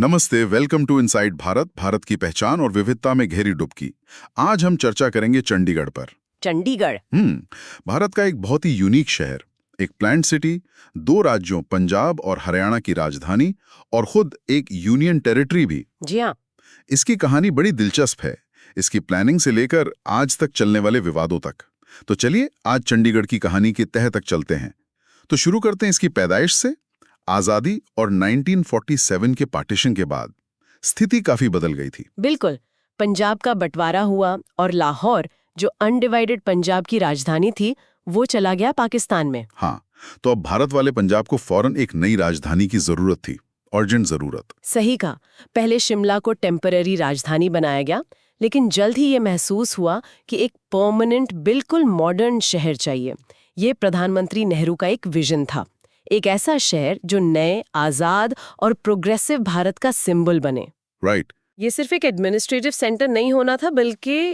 नमस्ते, welcome to inside Bharat, Bharat की पहचान और विविधता में गहरी डुबकी। आज हम चर्चा करेंगे चंडीगढ़ पर। चंडीगढ़। भारत का एक बहुत ही यूनिक शहर, एक प्लान्ड सिटी, दो राज्यों पंजाब और हरियाणा की राजधानी और खुद एक यूनियन टेरिटरी भी। जी हाँ। इसकी कहानी बड़ी दिलचस्प है, इसकी प्लानिंग से लेकर आज तक चलने वाले विवादों तक। तो चलिए आज चंडीगढ़ की कहानी के तह तक चलते हैं। तो शुरू करते हैं इसकी पैदाइश से। आजादी और 1947 के पार्टीशन के बाद स्थिति काफी बदल गई थी। बिल्कुल, पंजाब का बंटवारा हुआ और लाहौर, जो अनडिवाइडेड पंजाब की राजधानी थी, वो चला गया पाकिस्तान में। हाँ, तो अब भारत वाले पंजाब को फौरन एक नई राजधानी की जरूरत थी, अर्जेंट जरूरत। सही कहा। पहले शिमला को टेम्पररी राजधानी बनाया गया, लेकिन जल्द ही ये महसूस हुआ कि एक परमानेंट, बिल्कुल मॉडर्न शहर चाहिए। ये प्रधानमंत्री नेहरू का एक विजन था, एक ऐसा शहर जो नए, आजाद और प्रोग्रेसिव भारत का सिंबल बने। राइट। ये सिर्फ एक एडमिनिस्ट्रेटिव सेंटर नहीं होना था, बल्कि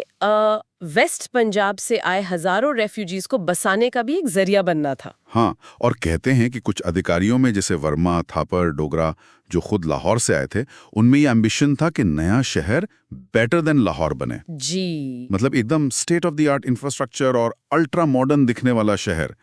वेस्ट पंजाब से आए हजारों रेफ्यूजीज को बसाने का भी एक जरिया बनना था। हाँ, और कहते हैं कि कुछ अधिकारियों में जैसे वर्मा, थापर, डोगरा, जो खुद लाहौर से आए थे, उनमें ये एम्बिशन था कि नया शहर बेटर देन लाहौर बने। जी, मतलब एकदम state of the art infrastructure और अल्ट्रा मॉडर्न दिखने वाला शहर।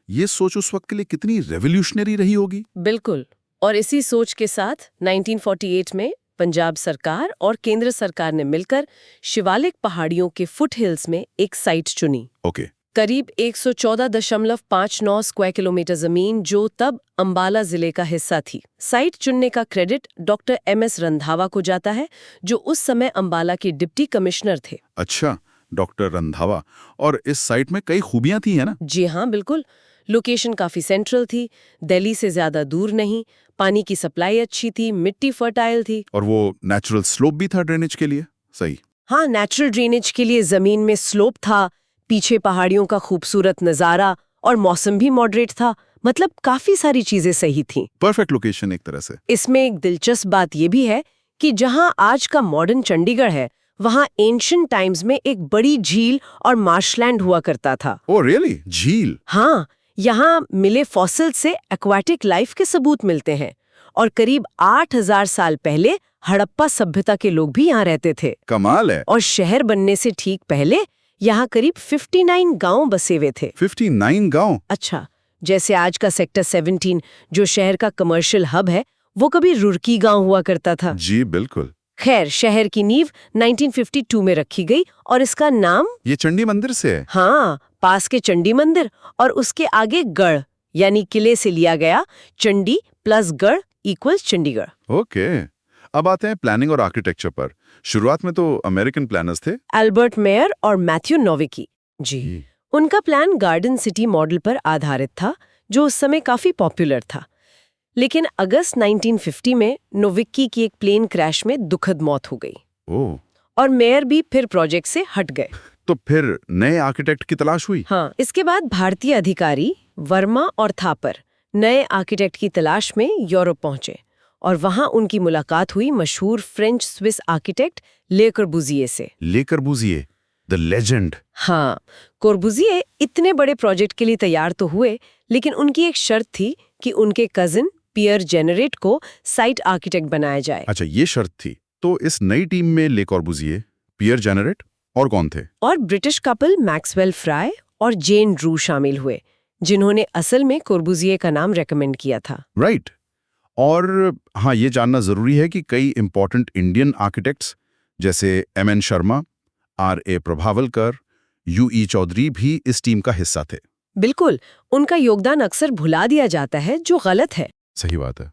ये सोच उस वक्त के लिए कितनी रेवोल्यूशनरी रही होगी। बिल्कुल। और इसी सोच के साथ 1948 में पंजाब सरकार और केंद्र सरकार ने मिलकर शिवालिक पहाड़ियों के फुटहिल्स में एक साइट चुनी। ओके। करीब 114.59 स्क्वायर किलोमीटर जमीन, जो तब अंबाला जिले का हिस्सा थी। साइट चुनने का क्रेडिट डॉक्टर MS रंधावा को जाता है, जो उस समय अंबाला के डिप्टी कमिश्नर थे। अच्छा, डॉक्टर रंधावा। और इस साइट में कई खूबियां थी, है ना? जी हाँ, बिल्कुल। लोकेशन काफी सेंट्रल थी, दिल्ली से ज्यादा दूर नहीं, पानी की सप्लाई अच्छी थी, मिट्टी फर्टाइल थी। और वो नेचुरल स्लोप भी था ड्रेनेज के लिए। सही। हाँ, नेचुरल ड्रेनेज के लिए जमीन में स्लोप था, पीछे पहाड़ियों का खूबसूरत नजारा और मौसम भी मॉडरेट था। मतलब काफी सारी चीजें सही थीं। परफेक्ट लोकेशन एक तरह से। इसमें एक दिलचस्प बात यह भी है कि जहां आज का मॉडर्न चंडीगढ़ है, वहां एंशिएंट टाइम्स में एक बड़ी झील और मार्शलैंड हुआ करता था। Oh really? झील? हाँ, यहाँ मिले फॉसिल से एक्वाटिक लाइफ के सबूत मिलते हैं और करीब 8000 साल पहले हड़प्पा सभ्यता के लोग भी यहाँ रहते थे। कमाल है। और शहर बनने से ठीक पहले यहाँ करीब 59 गांव बसे हुए थे। 59 गांव? अच्छा, जैसे आज का सेक्टर 17 जो शहर का कमर्शियल हब है, वो कभी रुड़की गांव हुआ करता था। जी बिल्कुल। खैर, शहर की नींव 1952 में रखी गई और इसका नाम ये चंडी मंदिर से है? हाँ, पास के चंडी मंदिर और उसके आगे गढ़ यानी किले से लिया गया। चंडी प्लस गढ़ इक्वल्स चंडीगढ़। ओके। अब आते हैं प्लानिंग और आर्किटेक्चर पर। शुरुआत में तो अमेरिकन प्लानर्स थे, एल्बर्ट मेयर और मैथ्यू नोविकी। जी, उनका प्लान गार्डन सिटी मॉडल पर आधारित था, जो उस समय काफी पॉपुलर था। लेकिन अगस्त 1950 में नोविकी की एक प्लेन क्रैश में दुखद मौत हो गई। ओह। और मेयर भी फिर प्रोजेक्ट से हट गए। तो फिर नए आर्किटेक्ट की तलाश हुई? हाँ, इसके बाद भारतीय अधिकारी वर्मा और थापर नए आर्किटेक्ट की तलाश में यूरोप पहुंचे और वहां उनकी मुलाकात हुई मशहूर फ्रेंच स्विस आर्किटेक्ट ले कॉर्बुजिए से। ले कॉर्बुजिए, द लेजेंड। हाँ, कॉर्बुजिए इतने बड़े प्रोजेक्ट के लिए तैयार तो हुए, लेकिन उनकी एक शर्त थी कि उनके कजिन पियर जेनरेट को साइट आर्किटेक्ट बनाया जाए। अच्छा, ये शर्त थी। तो इस नई टीम में ले कॉर्बुजिए, पियर जेनरेट और कौन थे? और ब्रिटिश कपल मैक्सवेल फ्राई और जेन ड्रू शामिल हुए, जिन्होंने असल में कॉर्बुजिए का नाम रेकमेंड किया था। राइट। और हाँ, ये जानना जरूरी है कि कई इंपॉर्टेंट इंडियन आर्किटेक्ट्स जैसे M.N. Sharma, R.A. प्रभावलकर, U.E. Chaudhary भी इस टीम का हिस्सा थे। बिल्कुल, उनका योगदान अक्सर भुला दिया जाता है, जो गलत है। सही बात है।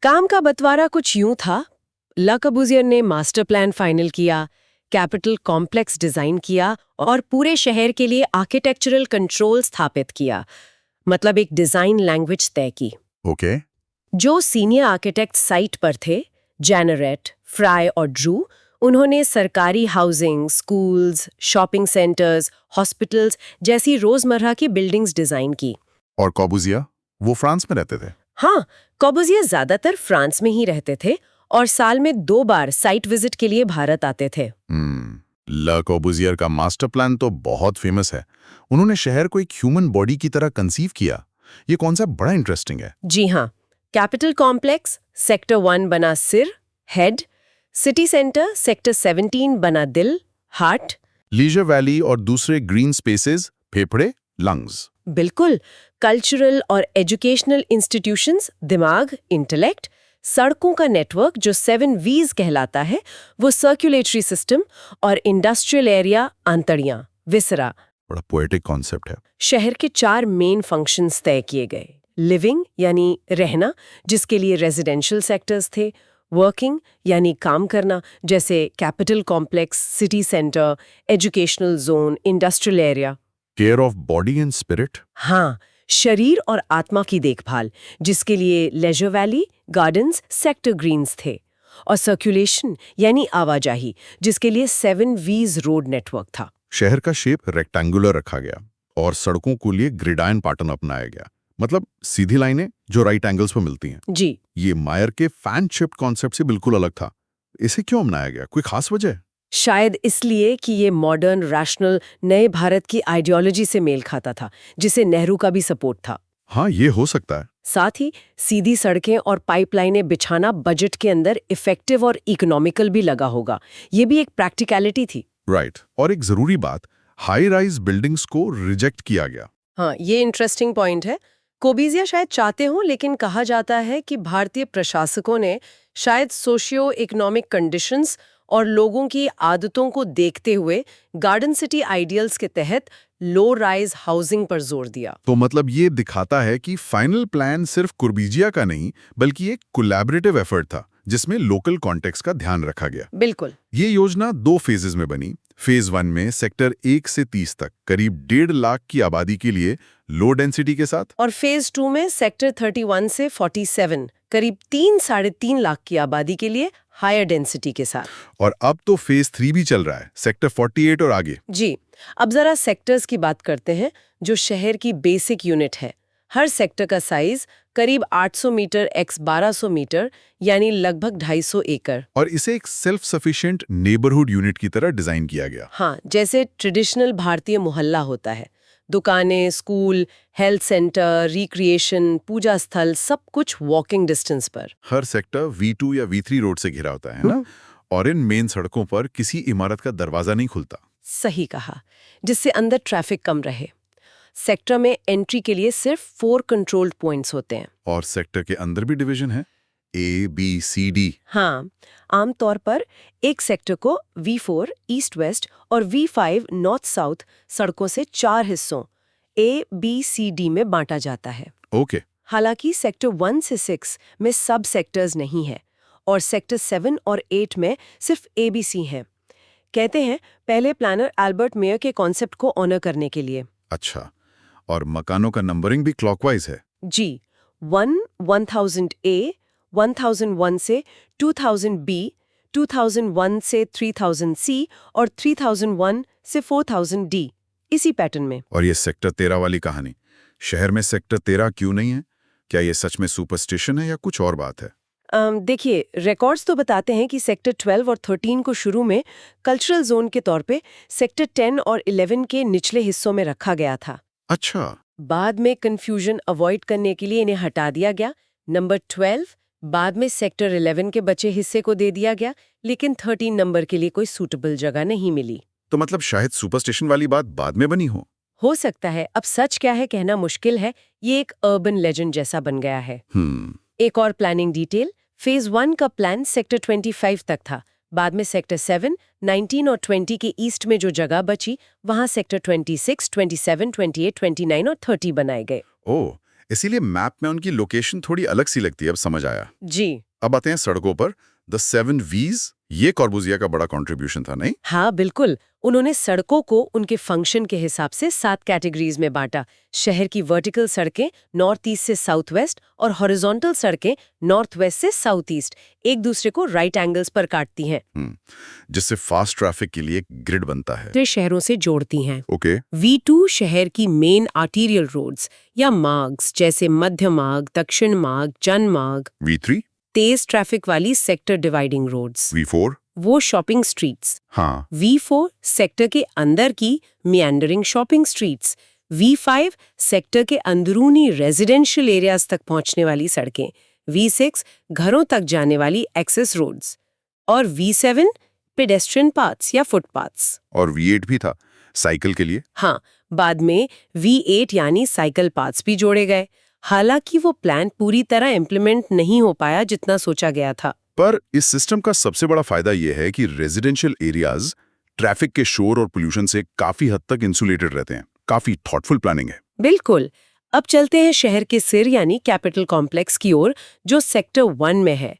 काम का बंटवारा कुछ यूं था। ले कॉर्बुजिए ने मास्टर प्लान फाइनल किया, कैपिटल कॉम्प्लेक्स डिजाइन किया और पूरे शहर के लिए आर्किटेक्चरल कंट्रोल स्थापित किया। मतलब एक डिजाइन लैंग्वेज तय की। ओके। जो सीनियर आर्किटेक्ट साइट पर थे, जेनरेट, फ्राई और ड्रू, उन्होंने सरकारी housing, schools, shopping centres, hospitals जैसी रोजमर्रा की बिल्डिंग्स डिजाइन की। और कॉर्बुजिए, वो फ्रांस में रहते थे? हाँ, कॉर्बुजिए ज्यादातर फ्रांस में ही रहते थे और साल में 2 बार साइट विजिट के लिए भारत आते थे। ले कॉर्बुजिए का मास्टर प्लान तो बहुत फेमस है। उन्होंने शहर को एक ह्यूमन बॉडी की तरह कंसीव किया। ये कॉन्सेप्ट बड़ा इंटरेस्टिंग है। जी हाँ, कैपिटल कॉम्प्लेक्स, सेक्टर 1 बना सिर, हेड, सिटी सेंटर सेक्टर 17 बना दिल, हार्ट। लीजर वैली और दूसरे ग्रीन स्पेसेस, फेफड़े, लंग्स। बिल्कुल, कल्चरल और एजुकेशनल इंस्टीट्यूशंस, दिमाग, इंटेलेक्ट। सड़कों का नेटवर्क जो 7 V's कहलाता है, वो सर्कुलेटरी सिस्टम, और इंडस्ट्रियल एरिया, आंतड़ियां, विसरा। बड़ा पोएटिक कॉन्सेप्ट है। शहर के 4 मेन फंक्शंस तय किए गए। लिविंग यानी रहना, जिसके लिए रेजिडेंशियल सेक्टर्स थे। वर्किंग यानी काम करना, जैसे capital complex, city centre, educational zone, industrial area. Care of body and spirit. हाँ, शरीर और आत्मा की देखभाल, जिसके लिए leisure valley, gardens, sector greens थे। और सर्कुलेशन यानी आवाजाही, जिसके लिए 7 V's रोड नेटवर्क था। शहर का शेप रेक्टेंगुलर रखा गया और सड़कों को लिए ग्रिडायन पैटर्न अपनाया गया, मतलब सीधी लाइनें जो राइट एंगल्स पर मिलती हैं। जी, ये मायर के फैन शिफ्ट कॉन्सेप्ट से बिल्कुल अलग था। इसे क्यों अपनाया गया, कोई खास वजह? शायद इसलिए कि ये मॉडर्न, रैशनल, नए भारत की आइडियोलॉजी से मेल खाता था, जिसे नेहरू का भी सपोर्ट था। हाँ, ये हो सकता है। साथ ही सीधी सड़कें और पाइपलाइनें बिछाना बजट के अंदर इफेक्टिव और इकोनॉमिकल भी लगा होगा। ये भी एक प्रैक्टिकलिटी थी। राइट। और एक जरूरी बात, हाई राइज बिल्डिंग्स को रिजेक्ट किया गया। हाँ, ये इंटरेस्टिंग पॉइंट है। कोबिजिया शायद चाहते हों, लेकिन कहा जाता है कि भारतीय प्रशासकों ने शायद सोशियो इकोनॉमिक कंडीशंस और लोगों की आदतों को देखते हुए गार्डन सिटी आइडियल्स के तहत लो राइज हाउसिंग पर जोर दिया। तो मतलब ये दिखाता है कि फाइनल प्लान सिर्फ कुर्बिजिया का नहीं, बल्कि एक कोलैबोरेटिव एफर्ट था, जिसमें लोकल कॉन्टेक्स्ट का ध्यान रखा गया। बिल्कुल। ये योजना 2 फेजेस में बनी। फेज 1 में सेक्टर 1 से 30 तक करीब 1.5 लाख की आबादी के लिए लो डेंसिटी के साथ, और फेज 2 में सेक्टर 31 से 47 करीब 3-3.5 लाख की आबादी के लिए हायर डेंसिटी के साथ। और अब तो फेज 3 भी चल रहा है, सेक्टर 48 और आगे। जी, अब जरा सेक्टर्स की बात करते हैं, जो शहर की बेसिक यूनिट है। हर सेक्टर का साइज करीब 800 मीटर x 1200 मीटर, यानी लगभग 250 एकड़। और इसे एक सेल्फ सफिशिएंट नेबरहुड यूनिट की तरह डिजाइन किया गया। हाँ, जैसे ट्रेडिशनल भारतीय मोहल्ला होता है। दुकानें, स्कूल, हेल्थ सेंटर, रिक्रिएशन, पूजा स्थल, सब कुछ वॉकिंग डिस्टेंस पर। हर सेक्टर V2 या V3 रोड से घिरा होता है ना? और इन मेन सड़कों पर किसी इमारत का दरवाजा नहीं खुलता। सही कहा, जिससे अंदर ट्रैफिक कम रहे। सेक्टर में एंट्री के लिए सिर्फ 4 कंट्रोल्ड पॉइंट्स होते हैं। और सेक्टर के अंदर भी डिवीजन है, A, B, C, D। हाँ, आमतौर पर एक सेक्टर को V4 ईस्ट वेस्ट और V5 नॉर्थ साउथ सड़कों से 4 हिस्सों A, B, C, D में बांटा जाता है। ओके। हालांकि सेक्टर 1 से 6 में सब सेक्टर्स नहीं है, और सेक्टर 7 और 8 में सिर्फ ABC हैं। कहते हैं पहले प्लानर एल्बर्ट मेयर के कॉन्सेप्ट को ऑनर करने के लिए। अच्छा, और मकानों का नंबरिंग भी क्लॉकवाइज है। जी, 1000 A, 1001 से 2000 B, 2001 से 3000 C और 3001 से 4000 D, इसी पैटर्न में। और ये सेक्टर 13 वाली कहानी, शहर में सेक्टर 13 क्यों नहीं है? क्या ये सच में सुपरस्टिशन है या कुछ और बात है? देखिए, रिकॉर्ड्स तो बताते हैं कि सेक्टर 12 और 13 को शुरू में कल्चरल जोन के तौर पे सेक्टर 10 और 11 के निचले हिस्सों में रखा गया था। अच्छा। बाद में कंफ्यूजन अवॉइड करने के लिए इन्हें हटा दिया गया। नंबर 12 बाद में सेक्टर 11 के बचे हिस्से को दे दिया गया, लेकिन 13 नंबर के लिए कोई सूटेबल जगह नहीं मिली। तो मतलब शायद सुपरस्टिशन वाली बात बाद में बनी हो सकता है। अब सच क्या है कहना मुश्किल है, ये एक अर्बन लेजेंड जैसा बन गया है। एक और प्लानिंग डिटेल, फेज 1 का प्लान सेक्टर 25 तक था। बाद में सेक्टर 7, 19 और 20 के ईस्ट में जो जगह बची, वहां सेक्टर 26, 27, 28, 29 और 30 बनाए गए। ओह, इसीलिए मैप में उनकी लोकेशन थोड़ी अलग सी लगती है, अब समझ आया। जी। अब आते हैं सड़कों पर। द 7 V's, ये कॉर्बुजिया का बड़ा कंट्रीब्यूशन था, नहीं? हाँ, बिल्कुल। उन्होंने सड़कों को उनके फंक्शन के हिसाब से 7 कैटेगरीज में बांटा। शहर की वर्टिकल सड़कें नॉर्थ ईस्ट से साउथ वेस्ट और हॉरिजॉन्टल सड़कें नॉर्थ वेस्ट से साउथ ईस्ट एक दूसरे को राइट एंगल्स पर काटती हैं, जिससे फास्ट ट्रैफिक के लिए एक ग्रिड बनता है। तो शहरों से जोड़ती हैं। ओके। V2 शहर की मेन आर्टीरियल रोड्स या मार्ग्स, जैसे मध्य मार्ग, दक्षिण मार्ग, जनमार्ग। V3, तेज ट्रैफिक वाली सेक्टर डिवाइडिंग रोड्स। V4, वो शॉपिंग स्ट्रीट्स। हाँ। V4 सेक्टर के अंदर की meandering shopping streets. V5 sector के अंदरूनी रेजिडेंशियल एरियाज तक पहुंचने वाली सड़कें। V6 घरों तक जाने वाली एक्सेस रोड्स और V7 पेडेस्ट्रियन पाथ्स या फुटपाथ्स। और V8 भी था, साइकिल के लिए। हाँ, बाद में V8 यानी साइकिल पाथ्स भी जोड़े गए। हालांकि वो प्लान पूरी तरह इम्प्लीमेंट नहीं हो पाया जितना सोचा गया था। पर इस सिस्टम का सबसे बड़ा फायदा यह है कि रेजिडेंशियल एरियाज ट्रैफिक के शोर और पोल्यूशन से काफी हद तक इंसुलेटेड रहते हैं। काफी थॉटफुल प्लानिंग है। बिल्कुल। अब चलते हैं शहर के सिर यानी कैपिटल कॉम्प्लेक्स की ओर, जो सेक्टर 1 में है।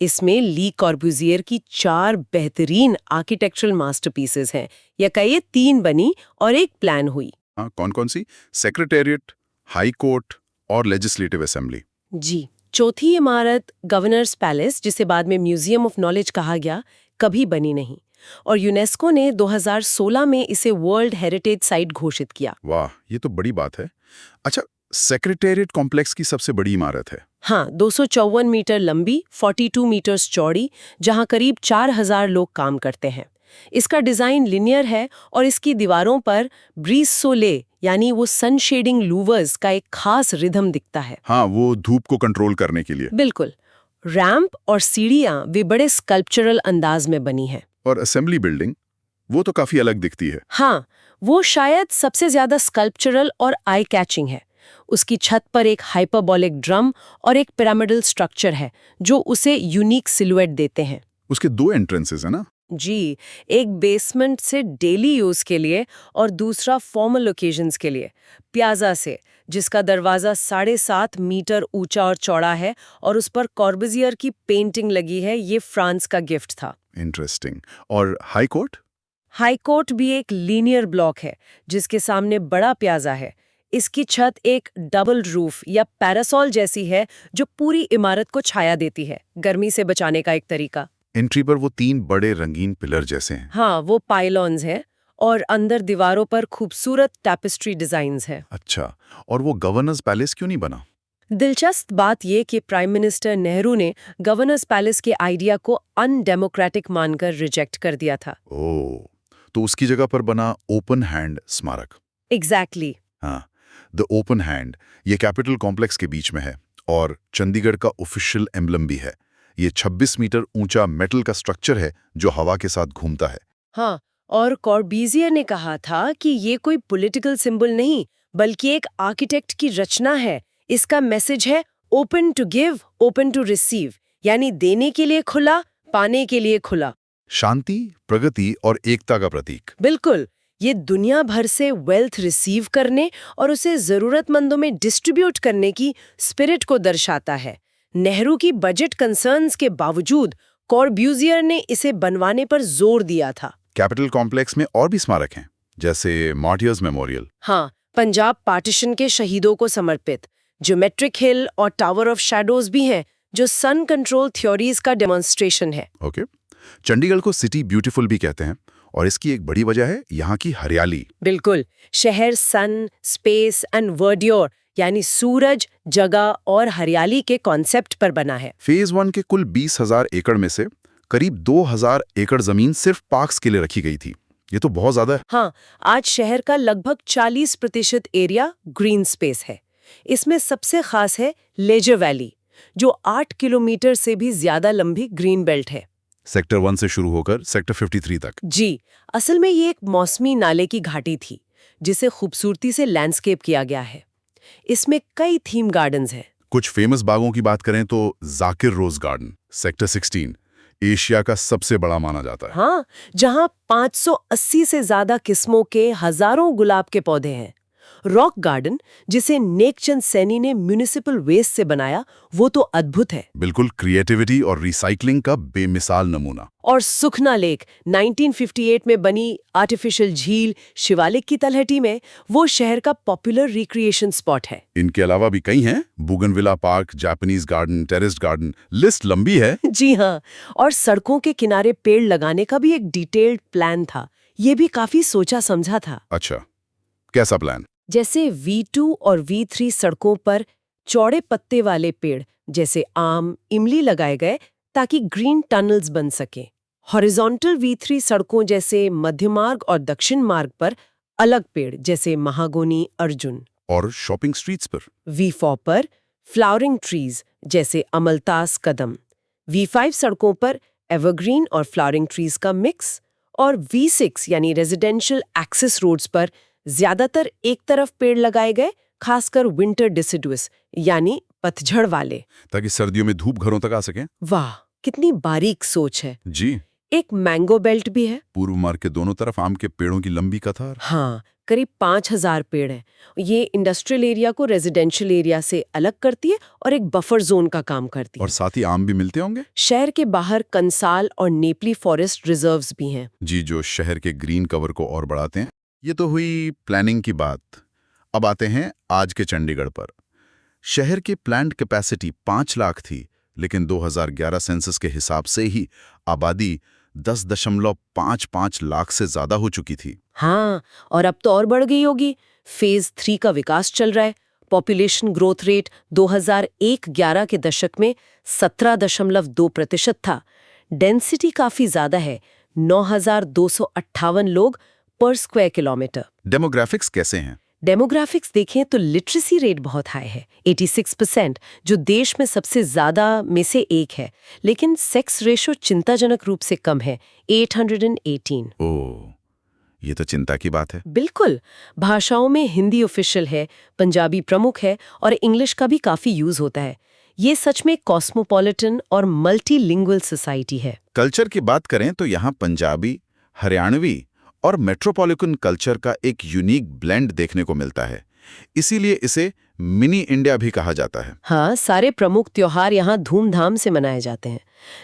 इसमें ली कॉर्ब्यूजियर की 4 बेहतरीन आर्किटेक्चरल मास्टरपीसेस हैं, या कहिए 3 बनी और एक प्लान हुई। हाँ, कौन कौन सी? सेक्रेटेरिएट, हाई कोर्ट और लेजिस्लेटिव असेंबली। जी, चौथी इमारत गवर्नर्स पैलेस, जिसे बाद में म्यूजियम ऑफ नॉलेज कहा गया, कभी बनी नहीं और यूनेस्को ने 2016 में इसे वर्ल्ड हेरिटेज साइट घोषित किया। वाह, ये तो बड़ी बात है। अच्छा, सेक्रेटेरिएट कॉम्प्लेक्स की सबसे बड़ी इमारत है। हाँ, 254 मीटर लंबी, 42 मीटर्स चौड़ी, जहां करीब 4000 लोग काम करते हैं। इसका डिजाइन लिनियर है और इसकी दीवारों पर ब्रीज सोले यानी वो सन शेडिंग लूवर्स का एक खास रिदम दिखता है। हाँ, वो धूप को कंट्रोल करने के लिए। बिल्कुल। रैंप और सीढ़ियां वे बड़े स्कल्पचरल अंदाज में बनी हैं। और असेंबली बिल्डिंग, वो तो काफी अलग दिखती है। हाँ, वो शायद सबसे ज्यादा स्कल्पचरल और आई कैचिंग है। उसकी छत पर एक हाइपरबोलिक ड्रम और एक पिरामिडल स्ट्रक्चर है जो उसे यूनिक सिलुएट देते हैं। उसके 2 एंट्रेंसेस है ना? जी, एक बेसमेंट से डेली यूज के लिए और दूसरा फॉर्मल ओकेजन्स के लिए, प्याजा से, जिसका दरवाजा 7.5 मीटर ऊंचा और चौड़ा है और उस पर कॉर्बुजियर की पेंटिंग लगी है। ये फ्रांस का गिफ्ट था। इंटरेस्टिंग। और हाई कोर्ट? हाई कोर्ट भी एक लीनियर ब्लॉक है जिसके सामने बड़ा प्याजा है। इसकी छत एक डबल रूफ या पैरासॉल जैसी है जो पूरी इमारत को छाया देती है, गर्मी से बचाने का एक तरीका। एंट्री पर वो 3 बड़े रंगीन पिलर जैसे हैं। हाँ, वो पाइलॉन्स हैं और अंदर दीवारों पर खूबसूरत टैपेस्ट्री डिजाइन्स हैं। अच्छा, और वो गवर्नर्स पैलेस क्यों नहीं बना? दिलचस्प बात ये कि प्राइम मिनिस्टर नेहरू ने गवर्नर्स पैलेस के आइडिया को अनडेमोक्रेटिक मानकर रिजेक्ट कर दिया था। ओह, तो उसकी जगह पर बना ओपन हैंड स्मारक। एग्जैक्टली। हाँ, द ओपन हैंड, ये कैपिटल कॉम्प्लेक्स के बीच में है और चंडीगढ़ का ऑफिशियल एम्बलम भी है। ये 26 मीटर ऊंचा मेटल का स्ट्रक्चर है जो हवा के साथ घूमता है। हाँ, और कॉर्बुजियर ने कहा था कि ये कोई पॉलिटिकल सिंबल नहीं बल्कि एक आर्किटेक्ट की रचना है। इसका मैसेज है open to give, open to receive, यानी देने के लिए खुला, पाने के लिए खुला। शांति, प्रगति और एकता का प्रतीक। बिल्कुल। ये दुनिया भर से वेल्थ रिसीव करने और उसे जरूरतमंदों में डिस्ट्रीब्यूट करने की स्पिरिट को दर्शाता है। नेहरू की बजट कंसर्न्स के बावजूद कॉर्बुजियर ने इसे बनवाने पर जोर दिया था। कैपिटल कॉम्प्लेक्स में और भी स्मारक हैं, जैसे मार्टियर्स मेमोरियल। हाँ, पंजाब पार्टीशन के शहीदों को समर्पित ज्योमेट्रिक हिल और टावर ऑफ शैडोज भी हैं, जो सन कंट्रोल थ्योरीज का डेमोन्स्ट्रेशन है। ओके। चंडीगढ़ को सिटी ब्यूटीफुल भी कहते हैं और इसकी एक बड़ी वजह है यहाँ की हरियाली। बिल्कुल। शहर सन, स्पेस एंड वर्ड्योर यानी सूरज, जगह और हरियाली के कॉन्सेप्ट पर बना है। फेज 1 के कुल 20,000 एकड़ में से करीब 2,000 एकड़ जमीन सिर्फ पार्क्स के लिए रखी गई थी। ये तो बहुत ज्यादा है। हाँ, आज शहर का लगभग 40% एरिया ग्रीन स्पेस है। इसमें सबसे खास है लेजर वैली, जो 8 किलोमीटर से भी ज्यादा लंबी ग्रीन बेल्ट है। सेक्टर 1 से शुरू होकर सेक्टर 53 तक। जी, असल में ये एक मौसमी नाले की घाटी थी जिसे खूबसूरती से लैंडस्केप किया गया है। इसमें कई थीम गार्डन्स हैं। कुछ फेमस बागों की बात करें तो Zakir rose garden, sector 16, Asia का सबसे बड़ा माना जाता है। हाँ, जहाँ 580 से ज्यादा किस्मों के हजारों गुलाब के पौधे हैं। रॉक गार्डन, जिसे नेकचंद सैनी ने म्यूनिसिपल वेस्ट से बनाया, वो तो अद्भुत है। बिल्कुल क्रिएटिविटी और रिसाइकलिंग का बेमिसाल नमूना। और सुखना लेक, 1958 में बनी आर्टिफिशियल झील शिवालिक की तलहटी में, वो शहर का पॉपुलर रिक्रिएशन स्पॉट है। इनके अलावा भी कई हैं, bougainvillea park, Japanese garden, terraced garden, list लंबी है। जी हाँ, और सड़कों के किनारे पेड़ लगाने का भी एक डिटेल्ड प्लान था। ये भी काफी सोचा समझा था। अच्छा, कैसा प्लान? जैसे V2 और V3 सड़कों पर चौड़े पत्ते वाले पेड़ जैसे आम, इमली लगाए गए ताकि ग्रीन टनल्स बन सके। हॉरिजॉन्टल V3 सड़कों जैसे मध्य मार्ग और दक्षिण मार्ग पर अलग पेड़ जैसे महागोनी, अर्जुन। और शॉपिंग स्ट्रीट्स पर V4 पर फ्लावरिंग ट्रीज जैसे अमलतास कदम। V5 सड़कों पर एवरग्रीन और फ्लावरिंग ट्रीज का मिक्स, और V6 यानी रेजिडेंशियल एक्सेस रोड्स पर ज्यादातर एक तरफ पेड़ लगाए गए, खासकर विंटर डिसिडुअस यानी पतझड़ वाले, ताकि सर्दियों में धूप घरों तक आ सके। वाह कितनी बारीक सोच है। जी। एक मैंगो बेल्ट भी है। पूर्व मार्ग के दोनों तरफ आम के पेड़ों की लंबी कतार। हाँ, करीब 5000 पेड़ हैं। ये इंडस्ट्रियल एरिया को रेजिडेंशियल एरिया से अलग करती है और एक बफर जोन का काम करती है। और साथ ही आम भी मिलते होंगे। शहर के बाहर कंसाल और नेपली फॉरेस्ट रिजर्व्स भी हैं। जी, जो शहर के ग्रीन कवर को और बढ़ाते हैं। ये तो हुई प्लानिंग की बात। अब आते हैं आज के चंडीगढ़ पर। शहर की प्लान्ड कैपेसिटी 5 लाख थी, लेकिन 2011 सेंसस के हिसाब से ही आबादी 10.55 लाख से ज्यादा हो चुकी थी। हाँ, और अब तो और बढ़ गई होगी। फेज 3 का विकास चल रहा है। पॉपुलेशन ग्रोथ रेट 2001-11 के दशक में 17.2% था। डेंसिटी काफी ज्यादा है, 9,258 लोग पर स्क्वायर किलोमीटर। डेमोग्राफिक्स कैसे हैं? डेमोग्राफिक्स देखें तो लिटरेसी रेट बहुत हाई है, 86%, जो देश में सबसे ज्यादा में से एक है। लेकिन सेक्स रेशो चिंताजनक रूप से कम है, 818। ओह, ये तो चिंता की बात है। बिल्कुल। भाषाओं में हिंदी ऑफिशियल है, पंजाबी प्रमुख है और इंग्लिश का भी काफी यूज होता है। ये सच में कॉस्मोपॉलिटन और मल्टीलिंगुअल सोसाइटी है। कल्चर की बात करें तो यहाँ पंजाबी, हरियाणवी और मेट्रोपॉलिटन कल्चर का एक यूनिक ब्लेंड देखने को मिलता है। इसीलिए इसे मिनी इंडिया भी कहा जाता है। हाँ, सारे प्रमुख त्योहार यहाँ धूमधाम से मनाए जाते हैं।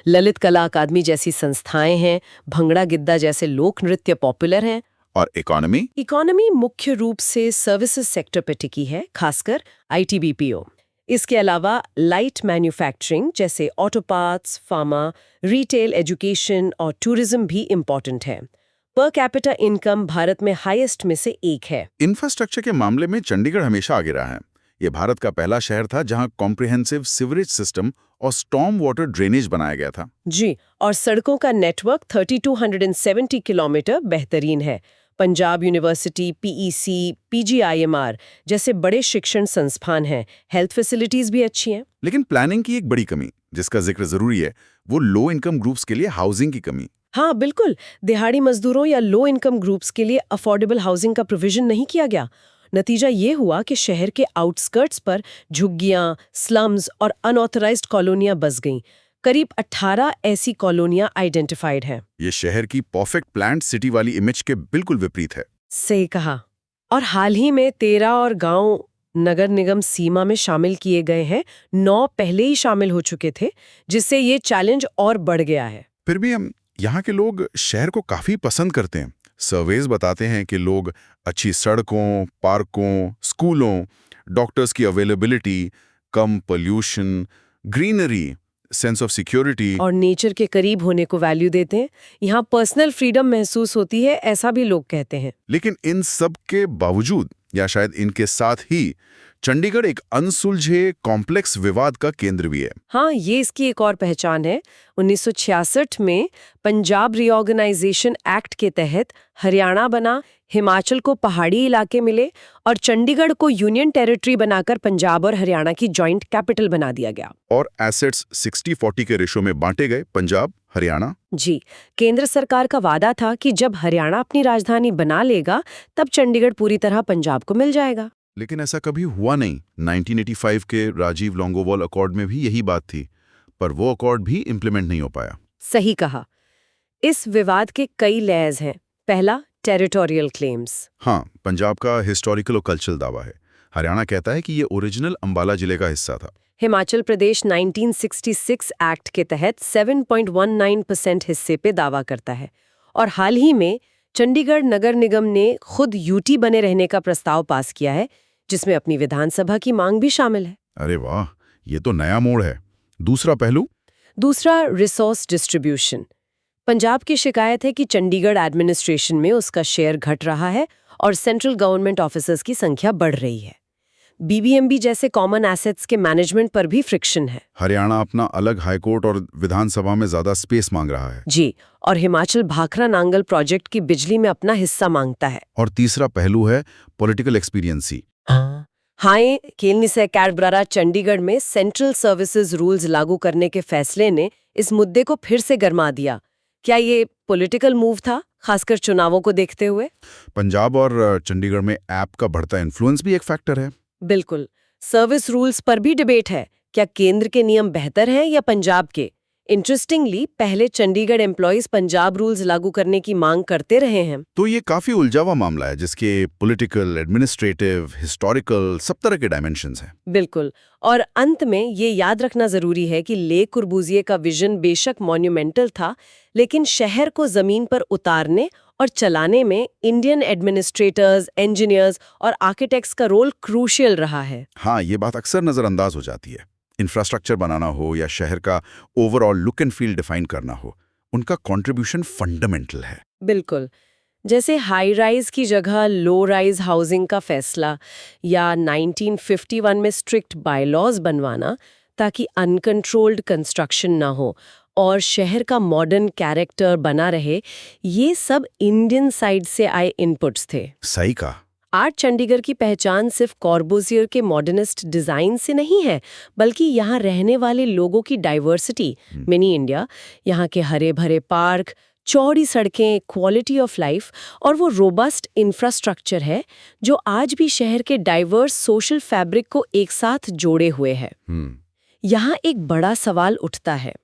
ललित कला अकादमी जैसी संस्थाएं हैं, भंगड़ा गिद्दा जैसे लोक नृत्य पॉपुलर हैं। और इकोनॉमी मुख्य रूप से सर्विसेज सेक्टर पर टिकी है, खासकर ITBPO। इसके अलावा लाइट मैन्युफैक्चरिंग जैसे auto parts, pharma, retail, education और टूरिज्म भी इम्पोर्टेंट है। पर कैपिटा इनकम भारत में हाईएस्ट में से एक है। इंफ्रास्ट्रक्चर के मामले में चंडीगढ़ हमेशा आगे रहा है। ये भारत का पहला शहर था जहां कॉम्प्रिहेंसिव सीवरेज सिस्टम और स्टॉर्म वाटर ड्रेनेज बनाया गया था। जी, और सड़कों का नेटवर्क 3270 किलोमीटर बेहतरीन है। पंजाब यूनिवर्सिटी, PEC, PGIMR जैसे बड़े शिक्षण संस्थान हैं। हेल्थ फैसिलिटीज भी अच्छी हैं। लेकिन प्लानिंग की एक बड़ी कमी, जिसका जिक्र जरूरी है, वो लो इनकम ग्रुप्स के लिए हाउसिंग की कमी। हाँ बिल्कुल, दिहाड़ी मजदूरों या लो इनकम ग्रुप्स के लिए अफोर्डेबल हाउसिंग का प्रोविजन नहीं किया गया। नतीजा ये हुआ कि शहर के आउटस्कर्ट्स पर झुग्गियां, स्लम्स और अनऑथराइज्ड कॉलोनियां बस गईं। करीब 18 ऐसी कॉलोनियां आइडेंटिफाइड हैं। ये शहर की परफेक्ट प्लान्ड सिटी वाली इमेज के बिल्कुल विपरीत है। सही कहा। और हाल ही में 13 और गांव नगर निगम सीमा में शामिल किए गए हैं। 9 पहले ही शामिल हो चुके थे, जिससे ये चैलेंज और बढ़ गया है। फिर भी हम यहाँ के लोग शहर को काफी पसंद करते हैं। सर्वेज बताते हैं कि लोग अच्छी सड़कों, पार्कों, स्कूलों, डॉक्टर्स की availability, come pollution, greenery, sense of security और नेचर के करीब होने को वैल्यू देते हैं। यहाँ पर्सनल फ्रीडम महसूस होती है, ऐसा भी लोग कहते हैं। लेकिन इन सब के बावजूद, या शायद इनके साथ ही, चंडीगढ़ एक अनसुलझे कॉम्प्लेक्स विवाद का केंद्र भी है। हाँ, ये इसकी एक और पहचान है। 1966 में पंजाब रीऑर्गेनाइजेशन एक्ट के तहत हरियाणा बना, हिमाचल को पहाड़ी इलाके मिले और चंडीगढ़ को यूनियन टेरिटरी बनाकर पंजाब और हरियाणा की जॉइंट कैपिटल बना दिया गया। और एसेट्स 60-40 के रेशो में बांटे गए, पंजाब, हरियाणा। जी, केंद्र सरकार का वादा था कि जब हरियाणा अपनी राजधानी बना लेगा, तब चंडीगढ़ पूरी तरह पंजाब को मिल जाएगा। लेकिन ऐसा कभी हुआ नहीं। 1985 के राजीव लोंगोवाल अकॉर्ड में भी यही बात थी, पर वो अकॉर्ड भी इम्प्लीमेंट नहीं हो पाया। सही कहा। इस विवाद के कई लेयर्स हैं। पहला, टेरिटोरियल क्लेम्स। हाँ, पंजाब का हिस्टोरिकल और कल्चरल दावा है। हरियाणा कहता है कि ये ओरिजिनल अंबाला जिले का हिस्सा था। हिमाचल प्रदेश 1966 एक्ट के तहत 7.19% हिस्से पे दावा करता है। और हाल ही में चंडीगढ़ नगर निगम ने खुद यूटी बने रहने का प्रस्ताव पास किया है, जिसमें अपनी विधानसभा की मांग भी शामिल है। अरे वाह, ये तो नया मोड़ है। दूसरा पहलू? दूसरा, रिसोर्स डिस्ट्रीब्यूशन। पंजाब की शिकायत है कि चंडीगढ़ एडमिनिस्ट्रेशन में उसका शेयर घट रहा है और सेंट्रल गवर्नमेंट ऑफिसर्स की संख्या बढ़ रही है। BBMB जैसे कॉमन एसेट्स के मैनेजमेंट पर भी फ्रिक्शन है। हरियाणा अपना अलग हाईकोर्ट और विधानसभा में ज्यादा स्पेस मांग रहा है। जी, और हिमाचल भाखरा नांगल प्रोजेक्ट की बिजली में अपना हिस्सा मांगता है। और तीसरा पहलू है पॉलिटिकल एक्सपीरियंसी। हाय केलनिसे कैडबरा चंडीगढ़ में सेंट्रल सर्विसेज रूल्स लागू करने के फैसले ने इस मुद्दे को फिर से गरमा दिया। क्या ये पॉलिटिकल मूव था, खासकर चुनावों को देखते हुए? पंजाब और चंडीगढ़ में ऐप का बढ़ता इन्फ्लुएंस भी एक फैक्टर है। बिल्कुल। सर्विस रूल्स पर भी डिबेट है। क्या केंद्र के नियम बेहतर हैं या पंजाब के? इंटरेस्टिंगली पहले चंडीगढ़ एम्प्लॉइज पंजाब रूल्स लागू करने की मांग करते रहे हैं। तो ये काफी उलझा हुआ मामला है जिसके पॉलिटिकल, एडमिनिस्ट्रेटिव, हिस्टोरिकल सब तरह के डायमेंशंस हैं। बिल्कुल। और अंत में ये याद रखना जरूरी है कि ले कुर्बुज़िए का विजन बेशक मॉन्यूमेंटल था, लेकिन शहर को जमीन पर उतारने और चलाने में इंडियन एडमिनिस्ट्रेटर्स, इंजीनियर्स और आर्किटेक्ट्स का रोल क्रूशियल रहा है। हाँ, ये बात अक्सर नजरअंदाज हो जाती है। इंफ्रास्ट्रक्चर बनाना हो या शहर का overall look and feel define करना हो, उनका कंट्रीब्यूशन फंडामेंटल है। बिल्कुल। जैसे हाई राइज की जगह लो राइज हाउसिंग का फैसला, या 1951 में स्ट्रिक्ट बायलॉज बनवाना ताकि अनकंट्रोल्ड कंस्ट्रक्शन ना हो और शहर का मॉडर्न कैरेक्टर बना रहे, ये सब इंडियन साइड से आए इनपुट्स थे। सही कहा। आर्ट चंडीगढ़ की पहचान सिर्फ कॉर्बुज़ियर के मॉडर्निस्ट डिज़ाइन से नहीं है, बल्कि यहाँ रहने वाले लोगों की डाइवर्सिटी, मिनी इंडिया, यहाँ के हरे भरे पार्क, चौड़ी सड़कें, क्वालिटी ऑफ लाइफ और वो रोबस्ट इंफ्रास्ट्रक्चर है जो आज भी शहर के डाइवर्स सोशल फैब्रिक को एक साथ जोड़े हुए है। यहाँ एक बड़ा सवाल उठता है,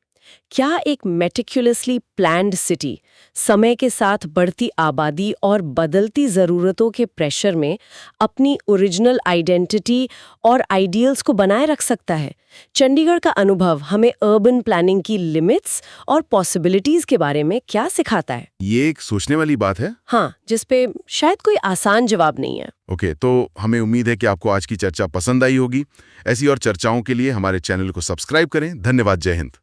क्या एक मेटिकुलसली प्लान्ड सिटी समय के साथ बढ़ती आबादी और बदलती ज़रूरतों के प्रेशर में अपनी ओरिजिनल आइडेंटिटी और आइडियल्स को बनाए रख सकता है? चंडीगढ़ का अनुभव हमें अर्बन प्लानिंग की लिमिट्स और पॉसिबिलिटीज़ के बारे में क्या सिखाता है? ये एक सोचने वाली बात है। हाँ, जिस पे शायद कोई आसान जवाब नहीं है। ओके, तो हमें उम्मीद है कि आपको आज की चर्चा पसंद आई होगी। ऐसी और चर्चाओं के लिए हमारे चैनल को सब्सक्राइब करें। धन्यवाद। जय हिंद।